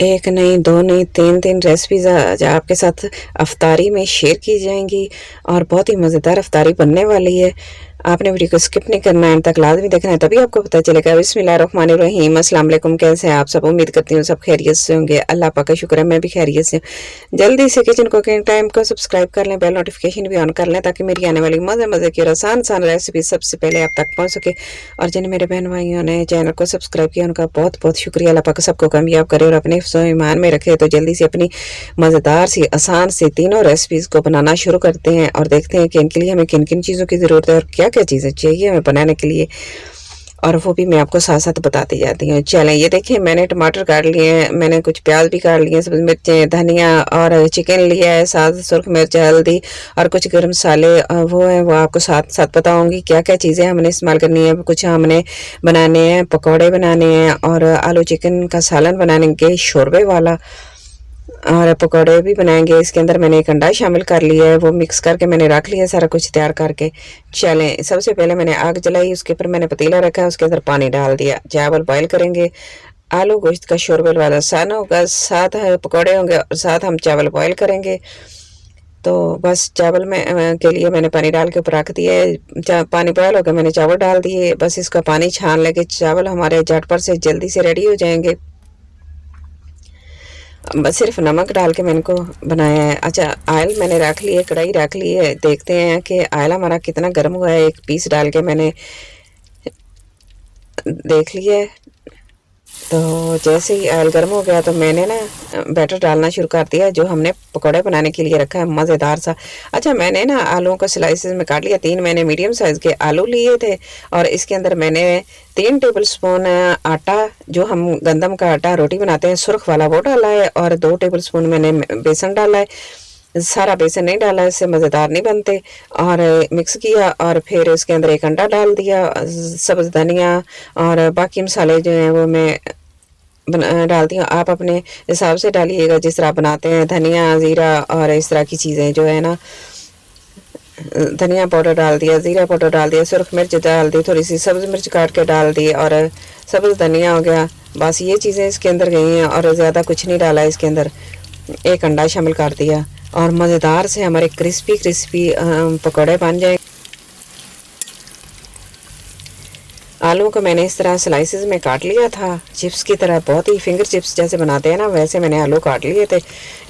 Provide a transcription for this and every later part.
एक नहीं, दो नहीं, 3-3 रेसिपीज़ आज आपके साथ अफ़्तारी में शेयर की जाएँगी और बहुत ही मज़ेदार अफ़्तारी बनने वाली है। आपने वीडियो को स्किप नहीं करना है, एंड तक लाज़मी देखना है, तभी आपको पता चलेगा। बिस्मिल्लाहिर्रहमानिर्रहीम, अस्सलाम वालेकुम, कैसे हैं आप सब? उम्मीद करती हूँ सब खैरियत से होंगे। अल्लाह पाक का शुक्र है, मैं भी खैरियत से हूँ। जल्दी से किचन कुकिंग टाइम को सब्सक्राइब कर लें, बेल नोटिफ़िकेशन भी ऑन कर लें, ताकि मेरी आने वाली मज़े-मज़े की और आसान-आसान रेसिपी सबसे पहले आप तक पहुँच सके। और जिन मेरे बहन-भाइयों ने चैनल को सब्सक्राइब किया, उनका बहुत-बहुत शुक्रिया। अल्लाह पाक सबको कामयाब करे और अपने हिफ्ज़-ओ ईमान में रखे। तो जल्दी से अपनी मज़ेदार सी, आसान सी तीनों रेसिपीज़ को बनाना शुरू करते हैं और देखते हैं कि इनके लिए हमें किन-किन चीज़ों की ज़रूरत है और क्या-क्या चीज़ें चाहिए हमें बनाने के लिए, और वो भी मैं आपको साथ-साथ बताती जाती हूँ। चलें, ये देखिए मैंने टमाटर काट लिए हैं, मैंने कुछ प्याज़ भी काट लिए हैं, सब्ज़ मिर्चें, धनिया और चिकन लिया है, साथ सुर्ख मिर्च, हल्दी और कुछ गरम मसाले वो हैं, वो आपको साथ-साथ बताऊँगी क्या-क्या चीज़ें हमने इस्तेमाल करनी है। कुछ हमने बनाने हैं, पकौड़े बनाने हैं और आलू चिकन का सालन बनाएँगे शोरबे वाला, और पकौड़े भी बनाएँगे। इसके अंदर मैंने एक अंडा शामिल कर लिया है, वो मिक्स करके मैंने रख लिया है सारा कुछ तैयार करके। चलें, सबसे पहले मैंने आग जलाई, उसके ऊपर मैंने पतीला रखा, उसके अंदर पानी डाल दिया। चावल बॉयल करेंगे, आलू गोश्त का शोरबे वाला सालन होगा, साथ पकौड़े होंगे और साथ हम चावल बॉयल करेंगे। तो बस चावल में के लिए मैंने पानी डाल के ऊपर रख दिया है। पानी बॉयल हो गया, मैंने चावल डाल दिए, बस इसका पानी छान लेंगे। चावल हमारे झटपट से जल्दी से रेडी हो जाएँगे। बस सिर्फ नमक डाल के मैंने इनको बनाया है। अच्छा, ऑयल मैंने रख ली है, कढ़ाई रख ली है। देखते हैं कि ऑयल हमारा कितना गर्म हुआ है। एक पीस डाल के मैंने देख लिया है। तो जैसे ही ऑयल गर्म हो गया तो मैंने ना बैटर डालना शुरू कर दिया, जो हमने पकौड़े बनाने के लिए रखा है, मज़ेदार सा। अच्छा, मैंने ना आलूओं को स्लाइसेस में काट लिया। 3 मैंने मीडियम साइज़ के आलू लिए थे और इसके अंदर मैंने 3 टेबलस्पून आटा, जो हम गंदम का आटा रोटी बनाते हैं सुर्ख वाला, वो डाला है, और 2 टेबलस्पून मैंने बेसन डाला है। सारा बेसन नहीं डाला, इससे मज़ेदार नहीं बनते। और मिक्स किया और फिर इसके अंदर एक अंडा डाल दिया, सब्ज़ धनिया और बाकी मसाले जो हैं वो मैं डालती हूँ। आप अपने हिसाब से डालिएगा जिस तरह आप बनाते हैं। धनिया, ज़ीरा और इस तरह की चीज़ें जो है ना, धनिया पाउडर डाल दिया, ज़ीरा पाउडर डाल दिया, सुर्ख मिर्च डाल दी, थोड़ी-सी सब्ज़ मिर्च काट के डाल दी और सब्ज़ धनिया हो गया। बस ये चीज़ें इसके अंदर गई हैं और ज़्यादा कुछ नहीं डाला इसके अंदर। एक अंडा शामिल कर दिया और मज़ेदार से हमारे क्रिस्पी पकौड़े बन जाए। आलू को मैंने इस तरह स्लाइसेस में काट लिया था, चिप्स की तरह, बहुत ही फिंगर चिप्स जैसे बनाते हैं ना, वैसे मैंने आलू काट लिए थे।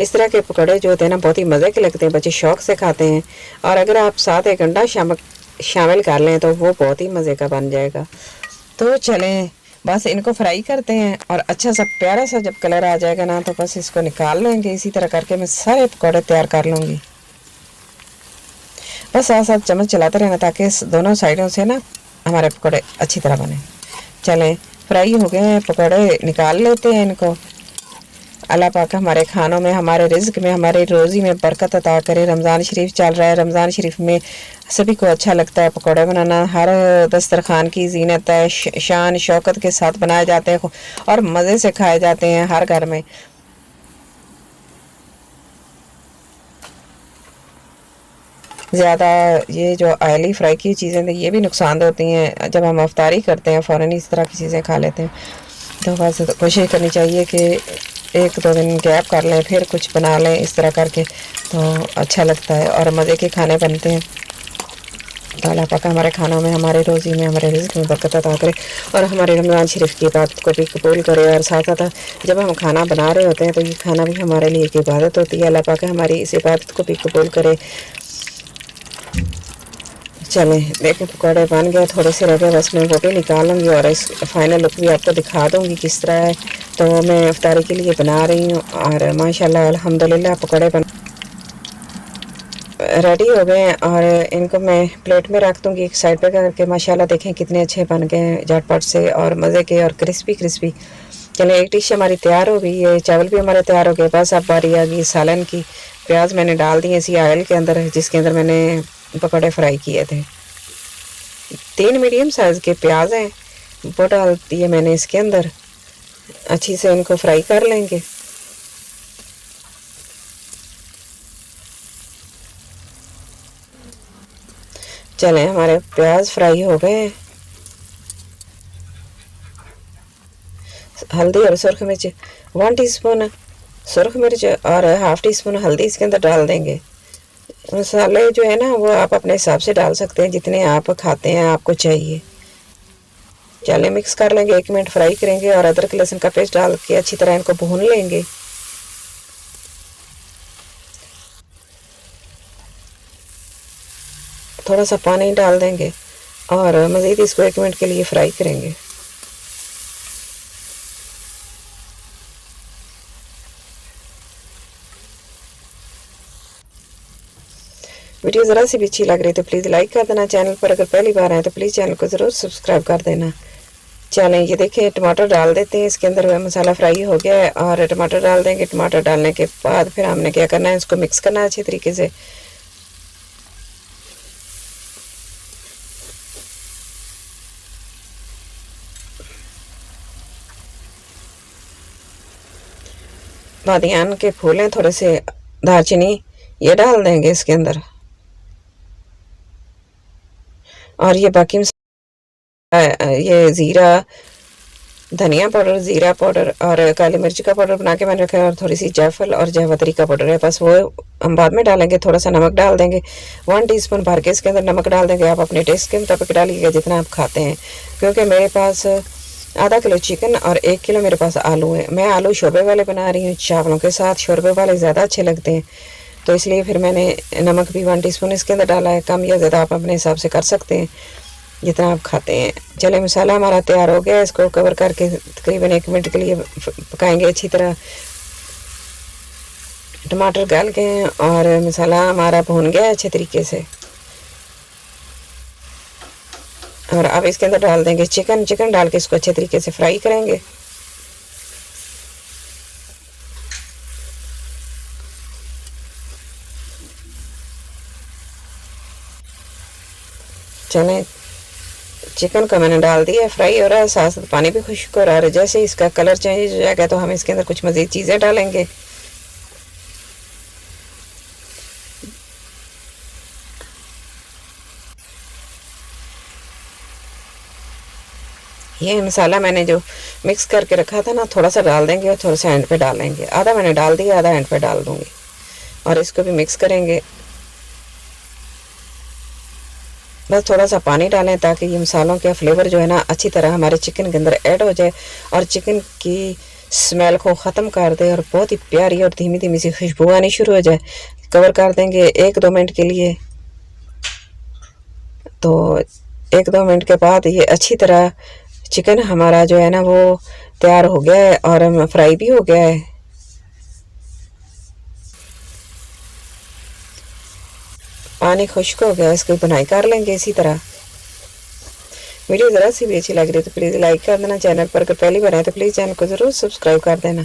इस तरह के पकौड़े जो होते हैं ना, बहुत ही मज़े के लगते हैं, बच्चे शौक से खाते हैं। और अगर आप साथ एक अंडा शामिल कर लें तो वो बहुत ही मज़े का बन जाएगा। तो चलें, बस इनको फ्राई करते हैं और अच्छा सा प्यारा सा जब कलर आ जाएगा ना, तो बस इसको निकाल लेंगे। इसी तरह करके मैं सारे पकौड़े तैयार कर लूँगी। बस साथ साथ चम्मच चलाते रहना, ताकि दोनों साइडों से ना हमारे पकौड़े अच्छी तरह बने। चलें, फ्राई हो गए हैं पकौड़े, निकाल लेते हैं इनको। अल्लाह पाक हमारे खानों में, हमारे रिज़्क में, हमारे रोज़ी में बरकत अता करे। रमज़ान शरीफ चल रहा है, रमज़ान शरीफ में सभी को अच्छा लगता है पकौड़े बनाना। हर दस्तरखान की ज़ीनत है, शान शौकत के साथ बनाए जाते हैं और मज़े से खाए जाते हैं हर घर में। ज़्यादा ये जो ऑयली फ्राई की चीज़ें थी, ये भी नुकसान होती हैं। जब हम अफ्तारी करते हैं फ़ौरन इस तरह की चीज़ें खा लेते हैं। तो बस कोशिश करनी चाहिए कि 1-2 दिन गैप कर लें, फिर कुछ बना लें इस तरह करके, तो अच्छा लगता है और मज़े के खाने बनते हैं। तो अल्लाह पाक हमारे खानों में, हमारे रोज़ी में, हमारे रिज़्क में बरकत अता करे और हमारे रमज़ान शरीफ की इबादत को भी कबूल करे। और साथ-साथ जब हम खाना बना रहे होते हैं, तो ये खाना भी हमारे लिए एक इबादत होती है। अल्लाह पाक हमारी इस इबादत को भी कबूल करे। चलें, देखिए पकौड़े बन गए, थोड़े से रह गए, बस मैं वो भी निकाल लूँगी और इस फाइनल लुक भी आपको दिखा दूँगी किस तरह है। तो मैं इफ्तारी के लिए बना रही हूँ और माशाल्लाह अल्हम्दुलिल्लाह पकौड़े बन रेडी हो गए हैं और इनको मैं प्लेट में रख दूँगी एक साइड पे करके। माशाल्लाह देखें कितने अच्छे बन गए हैं, झटपट से और मज़े के और क्रिस्पी। चलें, एक डिश हमारी तैयार हो गई है, चावल भी हमारे तैयार हो गए। बस अब बारी आ गई सालन की। प्याज मैंने डाल दिए इसी ऑयल के अंदर, जिसके अंदर मैंने पकौड़े फ्राई किए थे। 3 मीडियम साइज़ के प्याज हैं, वो डाल दिए मैंने इसके अंदर। अच्छी से इनको फ्राई कर लेंगे। चलें, हमारे प्याज फ्राई हो गए हैं। हल्दी और सुरख मिर्च, 1 टीस्पून सुरख मिर्च और हाफ़ टी स्पून हल्दी इसके अंदर डाल देंगे। मसाले जो है ना वो आप अपने हिसाब से डाल सकते हैं, जितने आप खाते हैं आपको चाहिए। चलिए मिक्स कर लेंगे, 1 मिनट फ्राई करेंगे और अदरक लहसुन का पेस्ट डाल के अच्छी तरह इनको भून लेंगे। थोड़ा सा पानी डाल देंगे और मज़ीद इसको 1 मिनट के लिए फ्राई करेंगे। वीडियो ज़रा सी भी अच्छी लग रही तो प्लीज़ लाइक कर देना। चैनल पर अगर पहली बार आए तो प्लीज़ चैनल को ज़रूर सब्सक्राइब कर देना। चलें ये देखें, टमाटर डाल देते हैं इसके अंदर। मसाला फ्राई हो गया है और टमाटर डाल देंगे। टमाटर डालने के बाद फिर हमने क्या करना है, इसको मिक्स करना है अच्छी तरीके से। बादियान के फूल हैं थोड़े से, दालचीनी ये डाल देंगे इसके अंदर। और ये बाकी ये ज़ीरा, धनिया पाउडर, ज़ीरा पाउडर और काली मिर्च का पाउडर बना के मैंने रखा है और थोड़ी सी जायफल और जावित्री का पाउडर है, बस वो हम बाद में डालेंगे। थोड़ा सा नमक डाल देंगे, 1 टीस्पून भर के इसके अंदर नमक डाल देंगे। आप अपने टेस्ट के मुताबिक डालिएगा जितना आप खाते हैं, क्योंकि मेरे पास आधा किलो चिकन और 1 किलो मेरे पास आलू है। मैं आलू शोरबे वाले बना रही हूँ, चावलों के साथ शोरबे वाले ज़्यादा अच्छे लगते हैं, तो इसलिए फिर मैंने नमक भी 1 टीस्पून इसके अंदर डाला है। कम या ज़्यादा आप अपने हिसाब से कर सकते हैं जितना आप खाते हैं। चले मसाला हमारा तैयार हो गया, इसको कवर करके तकरीबन 1 मिनट के लिए पकाएंगे अच्छी तरह। टमाटर गल गए हैं और मसाला हमारा भून गया है अच्छे तरीके से। और अब इसके अंदर डाल देंगे चिकन डाल के इसको अच्छे तरीके से फ्राई करेंगे। चलें चिकन को मैंने डाल दिया, फ्राई हो रहा है, साथ साथ पानी भी खुश्क हो रहा है। जैसे इसका कलर चेंज हो जाएगा तो हम इसके अंदर कुछ मज़ीद चीज़ें डालेंगे। ये मसाला मैंने जो मिक्स करके रखा था ना, थोड़ा सा डाल देंगे और थोड़ा सा एंड पे डालेंगे। आधा मैंने डाल दिया, आधा एंड पे डाल दूँगी और इसको भी मिक्स करेंगे। बस थोड़ा सा पानी डालें ताकि ये मसालों का फ्लेवर जो है ना अच्छी तरह हमारे चिकन के अंदर ऐड हो जाए और चिकन की स्मेल को ख़त्म कर दे और बहुत ही प्यारी और धीमी धीमी सी खुशबू आनी शुरू हो जाए। कवर कर देंगे 1-2 मिनट के लिए। तो 1-2 मिनट के बाद ये अच्छी तरह चिकन हमारा जो है ना वो तैयार हो गया है और फ्राई भी हो गया है। पानी खुश्क हो गया, इसको बुनाई कर लेंगे इसी तरह। वीडियो ज़रा सी भी अच्छी लग रही है तो प्लीज़ लाइक कर देना। चैनल पर अगर पहली बार आए तो प्लीज़ चैनल को ज़रूर सब्सक्राइब कर देना।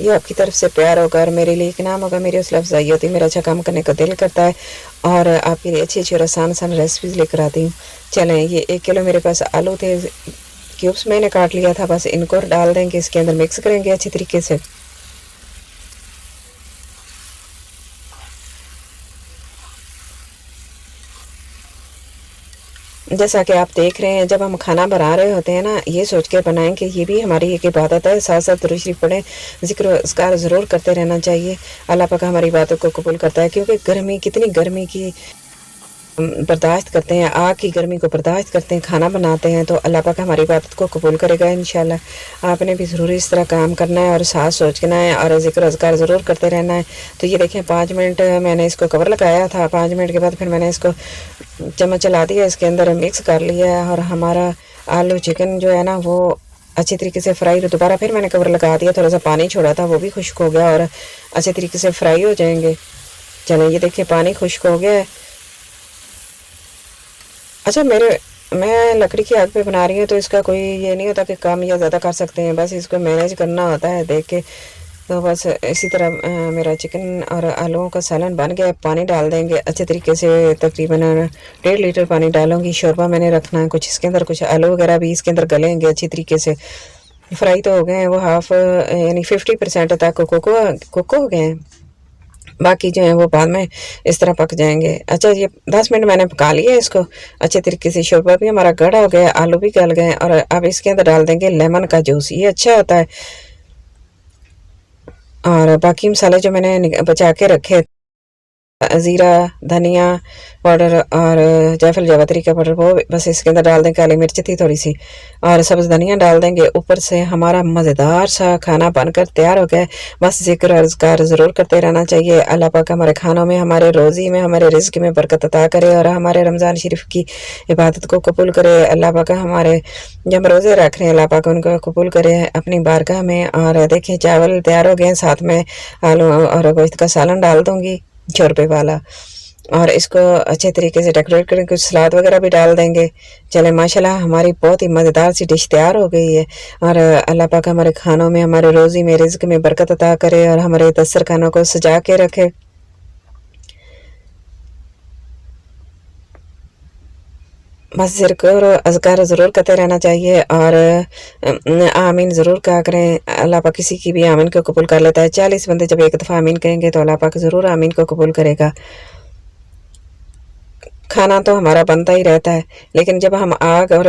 ये आपकी तरफ से प्यार होगा और मेरे लिए एक नाम होगा, मेरी हौसला अफजाई होती है, मेरा अच्छा काम करने का दिल करता है और आपके लिए अच्छी अच्छी और आसान आसान रेसिपीज़ लेकर आती हूँ। चलें ये 1 किलो मेरे पास आलू थे, क्यूब्स मैंने काट लिया था, बस इनको डाल देंगे इसके अंदर, मिक्स करेंगे अच्छी तरीके से। जैसा कि आप देख रहे हैं, जब हम खाना बना रहे होते हैं ना, ये सोच के बनाएं कि ये भी हमारी एक इबादत है। साथ साथ दुरूद शरीफ पढ़ें, ज़िक्र अस्कार ज़रूर करते रहना चाहिए। अल्लाह पाक हमारी बातों को कबूल करता है, क्योंकि गर्मी, कितनी गर्मी की बर्दाश्त करते हैं, आग की गर्मी को बर्दाश्त करते हैं, खाना बनाते हैं, तो अल्लाह पाक हमारी इबादत को कबूल करेगा इंशाल्लाह। आपने भी ज़रूर इस तरह काम करना है और साथ सोचना है और ज़िक्र अज़कार ज़रूर करते रहना है। तो ये देखें 5 मिनट मैंने इसको कवर लगाया था। 5 मिनट के बाद फिर मैंने इसको चम्मच चला दिया, इसके अंदर मिक्स कर लिया है और हमारा आलू चिकन जो है ना वो अच्छे तरीके से फ्राई। तो दोबारा फिर मैंने कवर लगा दिया, थोड़ा सा पानी छोड़ा था, वो भी खुश्क हो गया और अच्छे तरीके से फ्राई हो जाएंगे। चलो ये देखिए पानी खुश्क हो गया है। अच्छा मैं लकड़ी की आग पे बना रही हूँ तो इसका कोई ये नहीं होता कि कम या ज़्यादा कर सकते हैं, बस इसको मैनेज करना होता है देख के। तो बस इसी तरह मेरा चिकन और आलूओं का सालन बन गया। पानी डाल देंगे अच्छे तरीके से, तकरीबन 1.5 लीटर पानी डालूंगी। शोरबा मैंने रखना है कुछ इसके अंदर, कुछ आलू वगैरह भी इसके अंदर गलेंगे अच्छी तरीके से। फ्राई तो हो गए हैं वो हाफ यानी 50% तक कुक हो गए हैं। बाकी जो है वो बाद में इस तरह पक जाएंगे। अच्छा, ये 10 मिनट मैंने पका लिया इसको अच्छे तरीके से। शोरबा भी हमारा गाढ़ा हो गया, आलू भी गल गए, और अब इसके अंदर डाल देंगे लेमन का जूस, ये अच्छा होता है। और बाकी मसाले जो मैंने बचा के रखे, ज़ीरा, धनिया पाउडर और जायफल जावित्री का पाउडर, वो बस इसके अंदर डाल दें। काली मिर्च थी थोड़ी सी, और सब्ज़ धनिया डाल देंगे ऊपर से। हमारा मज़ेदार सा खाना बनकर तैयार हो गया है। बस ज़िक्र और अज़कार ज़रूर करते रहना चाहिए। अल्लाह पाक हमारे खानों में, हमारे रोज़ी में, हमारे रिज़्क में बरकत अता करे और हमारे रमज़ान शरीफ की इबादत को कबूल करे। अल्लाह पाक हमारे जो हम रोज़े रख रहे हैं, अल्लाह पाक उनको कबूल करे अपनी बारगाह में। और देखिए चावल तैयार हो गए हैं, साथ में आलू और गोश्त का सालन डाल दूँगी शोरबे वाला, और इसको अच्छे तरीके से डेकोरेट करें, कुछ सलाद वगैरह भी डाल देंगे। चले माशाल्लाह हमारी बहुत ही मज़ेदार सी डिश तैयार हो गई है। और अल्लाह पाक हमारे खानों में, हमारे रोज़ी में, रिज़्क में बरकत अता करे और हमारे दस्तरखानों को सजा के रखे। बस ज़िक्र और अज़कार ज़रूर करते रहना चाहिए, और आमीन ज़रूर कहा करें। अल्लाह पाक किसी की भी आमीन को कबूल कर लेता है। 40 बंदे जब एक दफ़ा आमीन कहेंगे तो अल्लाह पाक ज़रूर आमीन को कबूल करेगा। खाना तो हमारा बनता ही रहता है, लेकिन जब हम आग और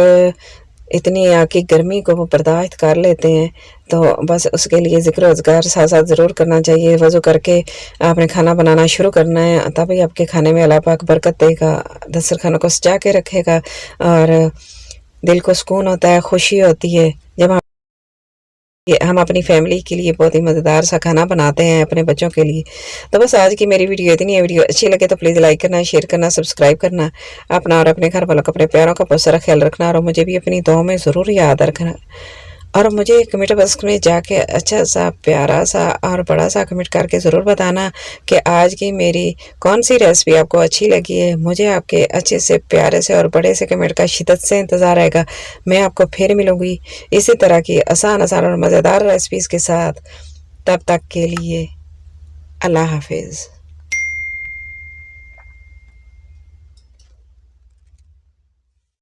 इतनी आग की गर्मी को वो बर्दाश्त कर लेते हैं, तो बस उसके लिए ज़िक्र अज़कार साथ साथ ज़रूर करना चाहिए। वज़ू करके आपने खाना बनाना शुरू करना है, तभी आपके खाने में अल्लाह पाक बरकत देगा, दस्तरखानों को सजा के रखेगा, और दिल को सुकून होता है, खुशी होती है जब हम अपनी फैमिली के लिए बहुत ही मज़ेदार सा खाना बनाते हैं अपने बच्चों के लिए। तो बस आज की मेरी वीडियो इतनी है। वीडियो अच्छी लगे तो प्लीज़ लाइक करना, शेयर करना, सब्सक्राइब करना। अपना और अपने घर वालों का, अपने प्यारों का बहुत सारा ख्याल रखना, और मुझे भी अपनी दुआओं में ज़रूर याद रखना। और मुझे कमेंट बॉक्स में जाके अच्छा सा, प्यारा सा और बड़ा सा कमेंट करके ज़रूर बताना कि आज की मेरी कौन सी रेसिपी आपको अच्छी लगी है। मुझे आपके अच्छे से, प्यारे से और बड़े से कमेंट का शिद्दत से इंतज़ार रहेगा। मैं आपको फिर मिलूँगी इसी तरह की आसान आसान और मज़ेदार रेसिपीज़ के साथ। तब तक के लिए अल्लाह हाफिज़।